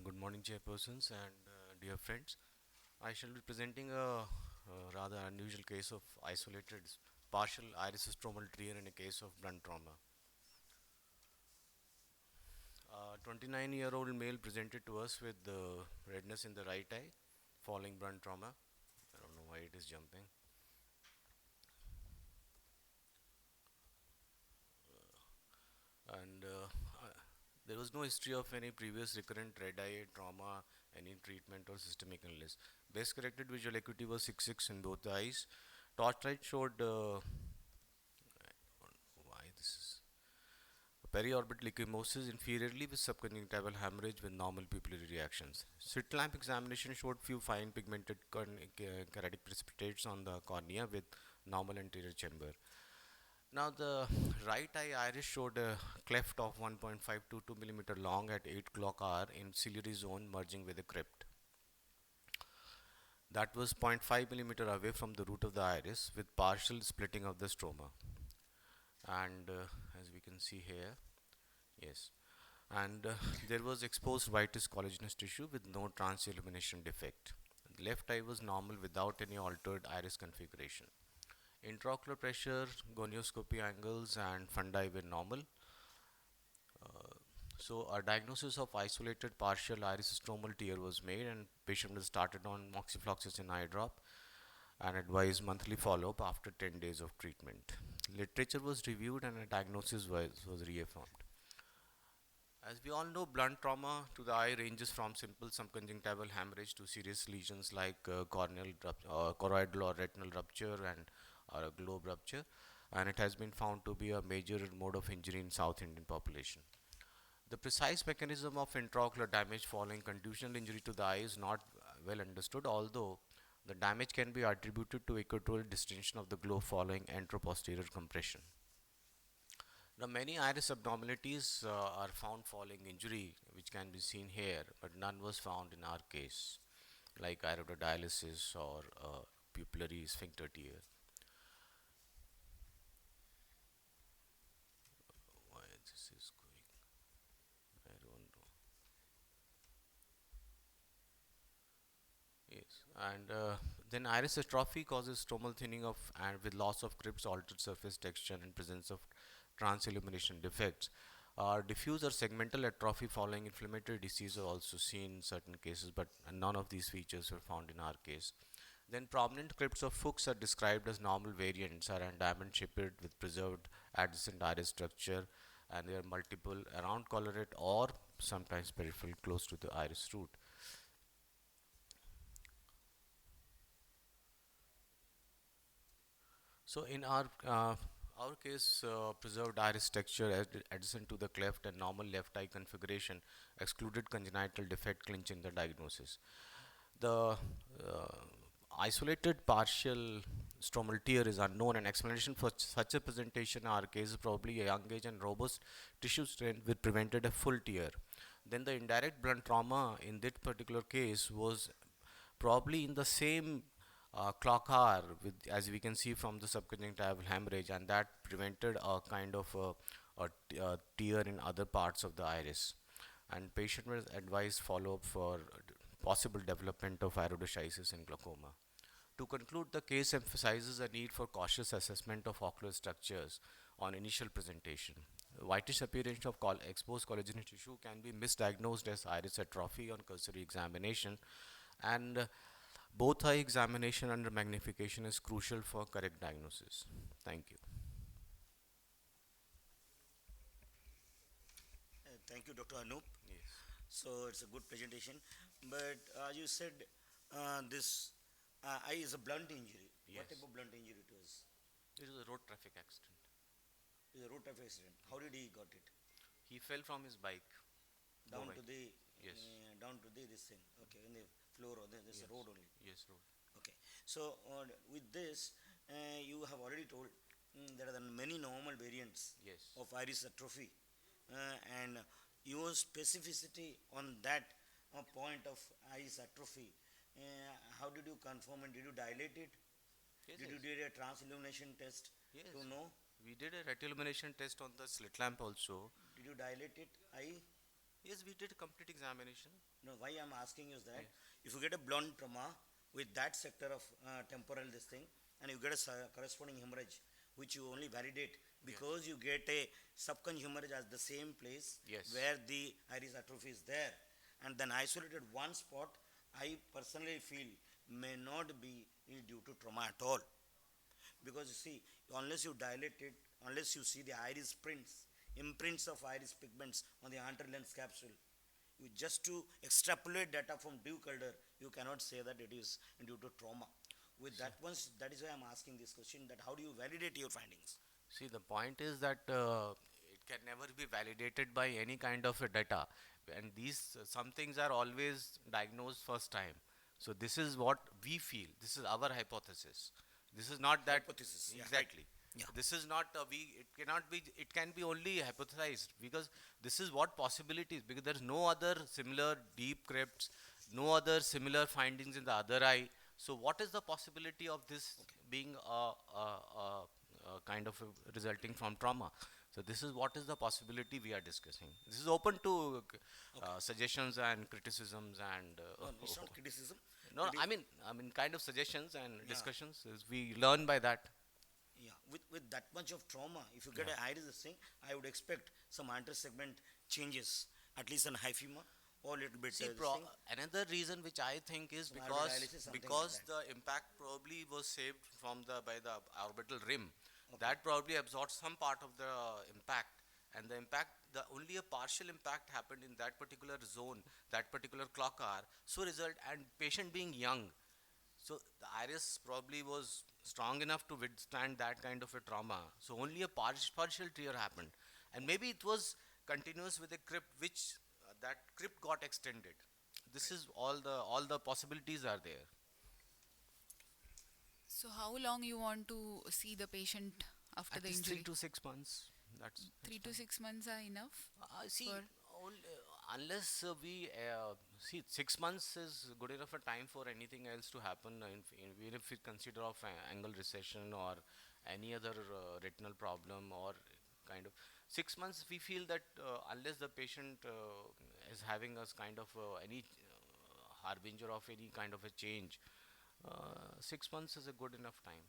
Good morning, chairpersons and dear friends. I shall be presenting a rather unusual case of isolated partial iris stromal tear in a case of blunt trauma. A 29-year-old male presented to us with redness in the right eye following blunt trauma. I don't know why it is jumping. And there was no history of any previous recurrent red eye trauma, any treatment or systemic illness. Best corrected visual acuity was 6.6 in both the eyes. Torchlight showed why this is periorbital ecchymosis inferiorly with subconjunctival hemorrhage with normal pupillary reactions. Slit lamp examination showed few fine pigmented keratic precipitates on the cornea with normal anterior chamber. Now the right eye iris showed a cleft of 1.522 millimeter long at 8 o'clock hour in ciliary zone merging with a crypt. That was 0.5 millimeter away from the root of the iris with partial splitting of the stroma. And as we can see here, yes, and there was exposed whitish collagenous tissue with no transillumination defect. The left eye was normal without any altered iris configuration. Intraocular pressure, gonioscopy angles and fundi were normal. So a diagnosis of isolated partial iris stromal tear was made and patient was started on moxifloxacin eye drop and advised monthly follow-up after 10 days of treatment. Literature was reviewed and a diagnosis was reaffirmed. As we all know, blunt trauma to the eye ranges from simple subconjunctival hemorrhage to serious lesions like choroidal or retinal rupture and or a globe rupture, and it has been found to be a major mode of injury in South Indian population. The precise mechanism of intraocular damage following contusional injury to the eye is not well understood, although the damage can be attributed to equatorial distension of the globe following anteroposterior compression. Now, many iris abnormalities are found following injury, which can be seen here, but none was found in our case, like iridodialysis or pupillary sphincter tear. Why this is going? I don't know. Yes, and then iris atrophy causes stromal thinning of and with loss of crypts, altered surface texture, and presence of transillumination defects. Diffuse or segmental atrophy following inflammatory disease are also seen in certain cases, but none of these features were found in our case. Then prominent crypts of Fuchs are described as normal variants are diamond shaped with preserved adjacent iris structure, and they are multiple around collarate or sometimes peripheral close to the iris root. So in our case, preserved iris texture adjacent to the cleft and normal left eye configuration excluded congenital defect clinching the diagnosis. The isolated partial stromal tear is unknown, and explanation for such a presentation in our case is probably a young age and robust tissue strength which prevented a full tear. Then the indirect blunt trauma in that particular case was probably in the same clock hour with, as we can see from the subconjunctival hemorrhage, and that prevented a kind of a tear in other parts of the iris, and patient was advised follow-up for possible development of iridocytosis and glaucoma. To conclude, the case emphasizes a need for cautious assessment of ocular structures on initial presentation. Whitish appearance of exposed collagenous tissue can be misdiagnosed as iris atrophy on cursory examination, and both eye examination under magnification is crucial for correct diagnosis. Thank you. Thank you, Dr. Anup. Yes. So it's a good presentation. But you said this eye is a blunt injury. What type Yes. of blunt injury it was? It was a road traffic accident. It was a road traffic accident. How did he got it? He fell from his bike. Down to Bike. the Yes. down to the this thing. Okay, in the floor or this Yes. road only. Yes, road. Okay. So with this, you have already told there are many normal variants Yes. of iris atrophy, and your specificity on that point of iris atrophy. Uh, how did you confirm and did you dilate it? Yes. Did you Yes. do a transillumination test Yes. to know? We did a retinal illumination test on the slit lamp also. Did you dilate it? Eye? Yes, we did a complete examination. No, why I'm asking is that Yes. if you get a blunt trauma with that sector of temporal this thing, and you get a corresponding hemorrhage, which you only validate Yes. because you get a subconjunctival hemorrhage at the same place Yes. where the iris atrophy is there, and then isolated one spot, I personally feel may not be due to trauma at all. Because you see, unless you dilate it, unless you see the iris prints, imprints of iris pigments on the anterior lens capsule, you just to extrapolate data from dew color, you cannot say that it is due to trauma. With that once, that is why I'm asking this question: that how do you validate your findings? See, the point is that it can never be validated by any kind of a data, and these some things are always diagnosed first time. So this is what we feel. This is our hypothesis. This is not that Hypothesis, yeah, right. exactly. Yeah, This is not we. It cannot be. It can be only hypothesized because this is what possibilities. Because there is no other similar deep crypts, no other similar findings in the other eye. So what is the possibility of this being kind of resulting from trauma? So this is what is the possibility we are discussing. This is open to okay. suggestions and criticisms and No, it's not criticism. no, It is, I mean kind of suggestions and yeah, discussions. We learn by that. yeah. With that much of trauma, if you get Yeah. a iris this thing, I would expect some anterior segment changes, at least an hyphema or little bit See, this thing, another reason which I think is some because dialysis, something like because that. the impact probably was saved from the by the orbital rim, Okay, that probably absorbed some part of the impact, and the impact, the only a partial impact happened in that particular zone, that particular clock hour. So result, and patient being young, so the iris probably was strong enough to withstand that kind of a trauma. So only a partial tear happened, and maybe it was continuous with a crypt, which that crypt got extended. This right. is all the possibilities are there. So how long you want to see the patient after At the least three injury? to six months. That's Three to fine. 6 months are enough See, for. unless we see 6 months is good enough a time for anything else to happen. Even if we consider of angle recession or any other retinal problem or kind of 6 months, we feel that unless the patient is having us kind of any harbinger of any kind of a change, 6 months is a good enough time.